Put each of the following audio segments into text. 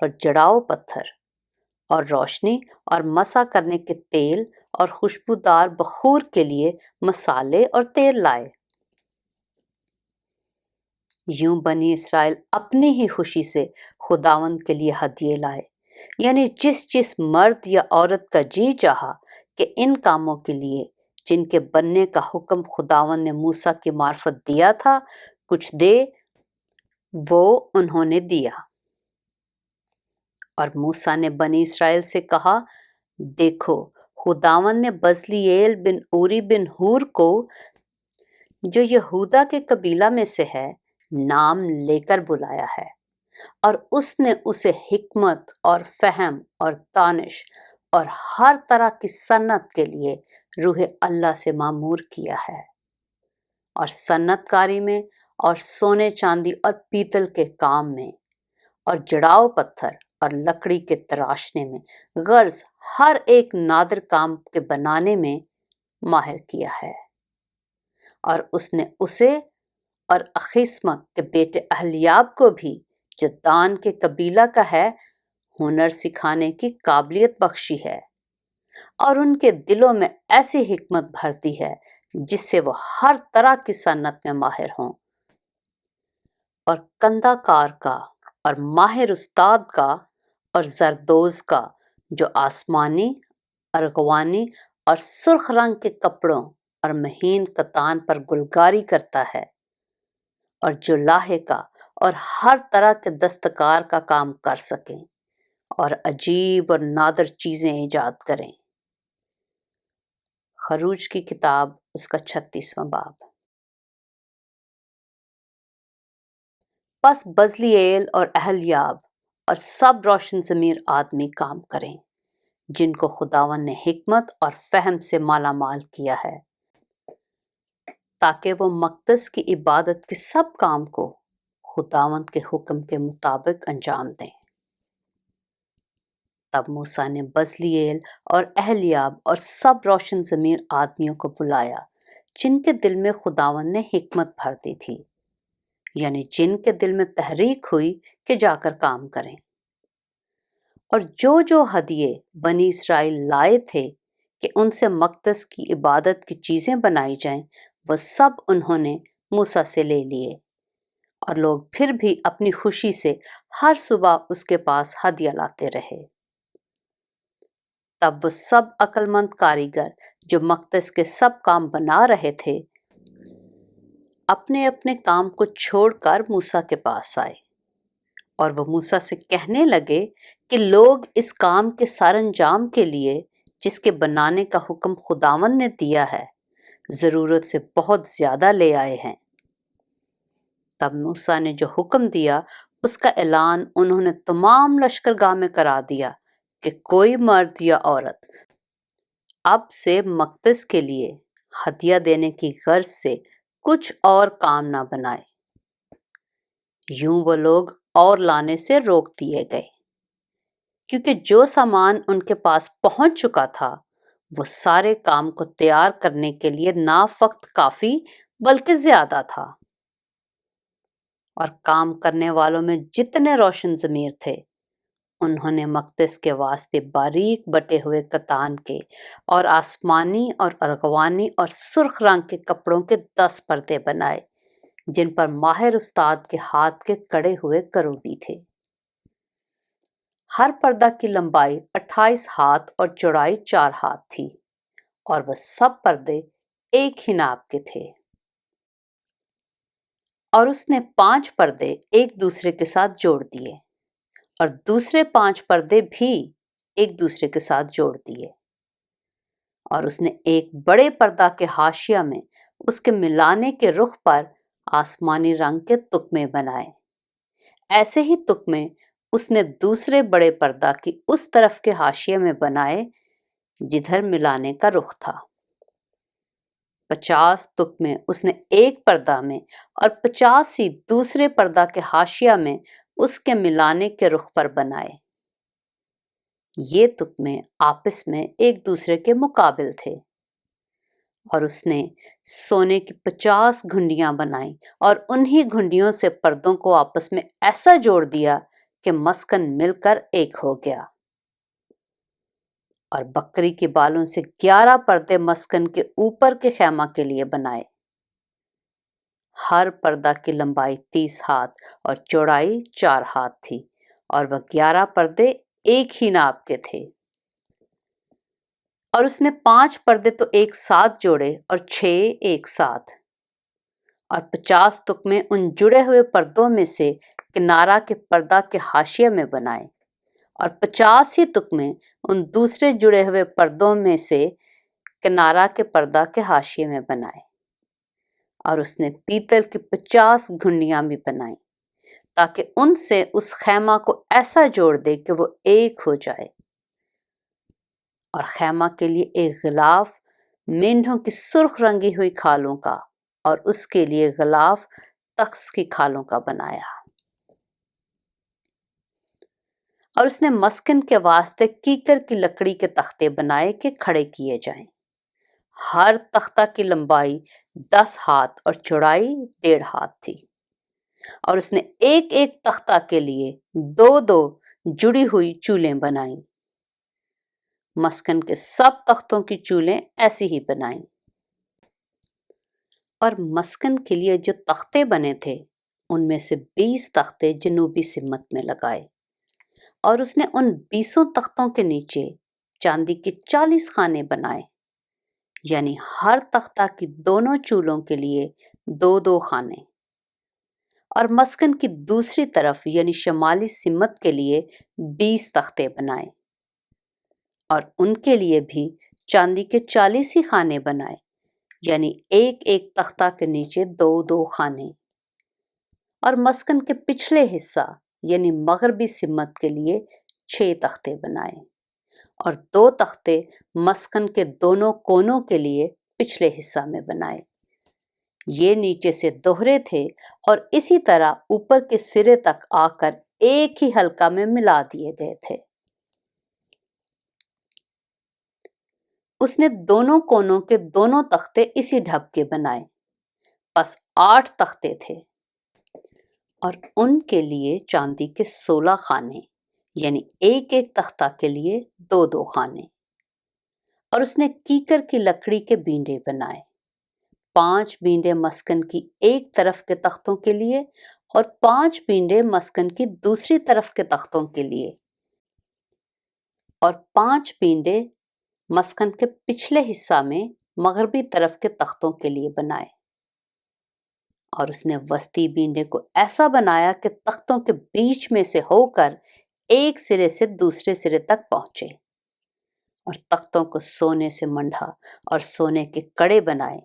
اور جڑاؤ پتھر اور روشنی اور مسا کرنے کے تیل اور خوشبودار بخور کے لیے مسالے اور تیل لائے۔ یوں بنی اسرائیل اپنی ہی خوشی سے خداوند کے لیے ہدیے لائے، یعنی جس مرد یا عورت کا جی چاہا کہ ان کاموں کے لیے جن کے بننے کا حکم خداوند نے موسیٰ کی معرفت دیا تھا کچھ دے، وہ انہوں نے دیا۔ اور موسیٰ نے بنی اسرائیل سے کہا، دیکھو خداوند نے بزلییل بن اوری بن ہور کو، جو یہودا کے قبیلہ میں سے ہے، نام لے کر بلایا ہے، اور اس نے اسے حکمت اور فہم اور دانش اور ہر طرح کی صنعت کے لیے روح اللہ سے معمور کیا ہے، اور صنعت کاری میں اور سونے چاندی اور پیتل کے کام میں اور جڑاؤ پتھر اور لکڑی کے تراشنے میں، غرض ہر ایک نادر کام کے بنانے میں ماہر کیا ہے۔ اور اس نے اسے اور اخیسمک کے بیٹے اہلیاب کو بھی، جو دان کے قبیلہ کا ہے، ہنر سکھانے کی قابلیت بخشی ہے، اور ان کے دلوں میں ایسی حکمت بھر دی ہے جس سے وہ ہر طرح کی صنعت میں ماہر ہوں، اور کندہ کار کا اور ماہر استاد کا اور زردوز کا، جو آسمانی، ارغوانی اور سرخ رنگ کے کپڑوں اور مہین کتان پر گلکاری کرتا ہے، اور جو لاہے کا اور ہر طرح کے دستکار کا کام کر سکیں اور عجیب اور نادر چیزیں ایجاد کریں۔ خروج کی کتاب اس کا 36واں باب۔ پس بزلییل اور اہلیاب اور سب روشن ضمیر آدمی کام کریں جن کو خداوند نے حکمت اور فہم سے مالا مال کیا ہے، تاکہ وہ مقدس کی عبادت کے سب کام کو خداوند کے حکم کے مطابق انجام دیں۔ تب موسیٰ نے بزلییل اور اہلیاب اور سب روشن ضمیر آدمیوں کو بلایا جن کے دل میں خداوند نے حکمت بھر دی تھی، یعنی جن کے دل میں تحریک ہوئی کہ جا کر کام کریں۔ اور جو ہدیے بنی اسرائیل لائے تھے کہ ان سے مقدس کی عبادت کی چیزیں بنائی جائیں، وہ سب انہوں نے موسیٰ سے لے لیے، اور لوگ پھر بھی اپنی خوشی سے ہر صبح اس کے پاس ہدیہ لاتے رہے۔ تب وہ سب عقل مند کاریگر جو مقدس کے سب کام بنا رہے تھے، اپنے اپنے کام کو چھوڑ کر موسیٰ کے پاس آئے، اور وہ موسیٰ سے کہنے لگے کہ لوگ اس کام کے سر انجام کے لیے جس کے بنانے کا حکم خداوند نے دیا ہے، ضرورت سے بہت زیادہ لے آئے ہیں۔ تب موسیٰ نے جو حکم دیا اس کا اعلان انہوں نے تمام لشکرگاہ میں کرا دیا کہ کوئی مرد یا عورت اب سے مقدس کے لیے ہدیہ دینے کی غرض سے کچھ اور کام نہ بنائے۔ یوں وہ لوگ اور لانے سے روک دیے گئے، کیونکہ جو سامان ان کے پاس پہنچ چکا تھا وہ سارے کام کو تیار کرنے کے لیے نہ فقط کافی بلکہ زیادہ تھا۔ اور کام کرنے والوں میں جتنے روشن ضمیر تھے، انہوں نے مقدس کے واسطے باریک بٹے ہوئے کتان کے اور آسمانی اور ارغوانی اور سرخ رنگ کے کپڑوں کے 10 پردے بنائے، جن پر ماہر استاد کے ہاتھ کے کڑے ہوئے کروبی تھے۔ ہر پردہ کی لمبائی 28 ہاتھ اور چوڑائی 4 ہاتھ تھی، اور وہ سب پردے ایک ہی ناپ کے تھے۔ اور اس نے 5 پردے ایک دوسرے کے ساتھ جوڑ دیے، اور دوسرے 5 پردے بھی ایک دوسرے کے ساتھ جوڑ دیے۔ اور اس نے ایک بڑے پردہ کے حاشیہ میں اس کے ملانے کے رخ پر آسمانی رنگ کے تکمے بنائے۔ ایسے ہی تکمے اس نے دوسرے بڑے پردہ کی اس طرف کے حاشیے میں بنائے جدھر ملانے کا رخ تھا۔ 50 تکمے اس نے ایک پردہ میں اور 50 ہی دوسرے پردہ کے حاشیہ میں اس کے ملانے کے رخ پر بنائے۔ یہ تکمے آپس میں ایک دوسرے کے مقابل تھے۔ اور اس نے سونے کی 50 گھنڈیاں بنائیں، اور انہی گھنڈیوں سے پردوں کو آپس میں ایسا جوڑ دیا کہ مسکن مل کر ایک ہو گیا، اور بکری کے بالوں سے 11 پردے مسکن کے اوپر کے خیمہ کے لیے بنائے۔ ہر پردہ کی لمبائی 30 ہاتھ اور چوڑائی 4 ہاتھ تھی، اور وہ 11 پردے ایک ہی ناپ کے تھے۔ اور اس نے 5 پردے تو ایک ساتھ جوڑے اور 6 ایک ساتھ، اور 50 تکمے ان جڑے ہوئے پردوں میں سے کنارہ کے پردہ کے حاشیے میں بنائے، اور 50 ہی تکمے ان دوسرے جڑے ہوئے پردوں میں سے کنارہ کے پردہ کے حاشیے میں بنائے۔ اور اس نے پیتل کی 50 گھنڈیاں بھی بنائیں تاکہ ان سے اس خیمہ کو ایسا جوڑ دے کہ وہ ایک ہو جائے۔ اور خیمہ کے لیے ایک غلاف مینڈھوں کی سرخ رنگی ہوئی کھالوں کا، اور اس کے لیے غلاف تخس کی کھالوں کا بنایا۔ اور اس نے مسکن کے واسطے کیکر کی لکڑی کے تختے بنائے کہ کھڑے کیے جائیں۔ ہر تختہ کی لمبائی 10 ہاتھ اور چوڑائی 1.5 ہاتھ تھی، اور اس نے ایک ایک تختہ کے لیے 2 جڑی ہوئی چولیں بنائیں۔ مسکن کے سب تختوں کی چولیں ایسی ہی بنائیں۔ اور مسکن کے لیے جو تختے بنے تھے ان میں سے 20 تختے جنوبی سمت میں لگائے، اور اس نے ان 20 تختوں کے نیچے چاندی کے 40 خانے بنائے، یعنی ہر تختہ کی دونوں چولوں کے لیے 2 خانے، اور مسکن کی دوسری طرف یعنی شمالی سمت کے لیے 20 تختے بنائے، اور ان کے لیے بھی چاندی کے 40 ہی خانے بنائے، یعنی ایک ایک تختہ کے نیچے 2 خانے، اور مسکن کے پچھلے حصہ یعنی مغربی سمت کے لیے 6 تختے بنائے، اور 2 تختے مسکن کے دونوں کونوں کے لیے پچھلے حصہ میں بنائے۔ یہ نیچے سے دوہرے تھے اور اسی طرح اوپر کے سرے تک آ کر ایک ہی حلقہ میں ملا دیے گئے تھے۔ اس نے دونوں کونوں کے دونوں تختے اسی ڈھب کے بنائے، پس 8 تختے تھے، اور ان کے لیے چاندی کے 16 خانے، یعنی ایک ایک تختہ کے لیے 2 خانے، اور اس نے کیکر کی لکڑی کے بینڈے بنائے، 5 بینڈے مسکن کی ایک طرف کے تختوں کے لیے اور 5 بینڈے مسکن کی دوسری طرف کے تختوں کے لیے، اور 5 بینڈے مسکن کے پچھلے حصہ میں مغربی طرف کے تختوں کے لیے بنائے۔ اور اس نے وسطی بینڈے کو ایسا بنایا کہ تختوں کے بیچ میں سے ہو کر ایک سرے سے دوسرے سرے تک پہنچے، اور تختوں کو سونے سے منڈھا اور سونے کے کڑے بنائے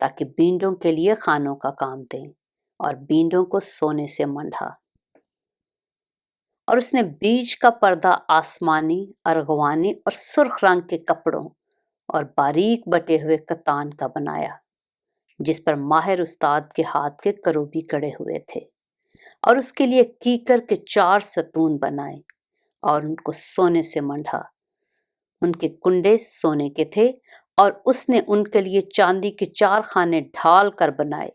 تاکہ بینڈوں کے لیے خانوں کا کام دیں، اور بینڈوں کو سونے سے منڈھا۔ اور اس نے بیچ کا پردہ آسمانی، ارغوانی اور سرخ رنگ کے کپڑوں اور باریک بٹے ہوئے کتان کا بنایا، جس پر ماہر استاد کے ہاتھ کے کروبی کڑے ہوئے تھے، اور اس کے لیے کیکر کے 4 ستون بنائے اور ان کو سونے سے منڈھا۔ ان کے کنڈے سونے کے تھے، اور اس نے ان کے لیے چاندی کے 4 خانے ڈھال کر بنائے۔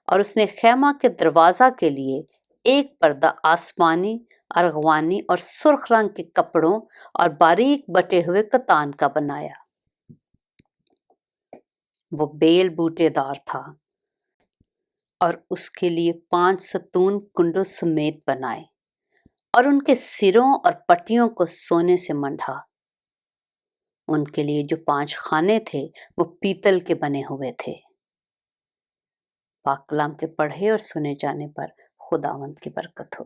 اور اس نے خیمہ کے دروازہ کے لیے ایک پردہ آسمانی، ارغوانی اور سرخ رنگ کے کپڑوں اور باریک بٹے ہوئے کتان کا بنایا۔ وہ بیل بوٹے دار تھا، اور اس کے لیے 5 ستون کنڈوں سمیت بنائے، اور ان کے سروں اور پٹیوں کو سونے سے منڈھا۔ ان کے لیے جو 5 خانے تھے وہ پیتل کے بنے ہوئے تھے۔ پاک کلام کے پڑھے اور سنے جانے پر خداوند کی برکت ہو۔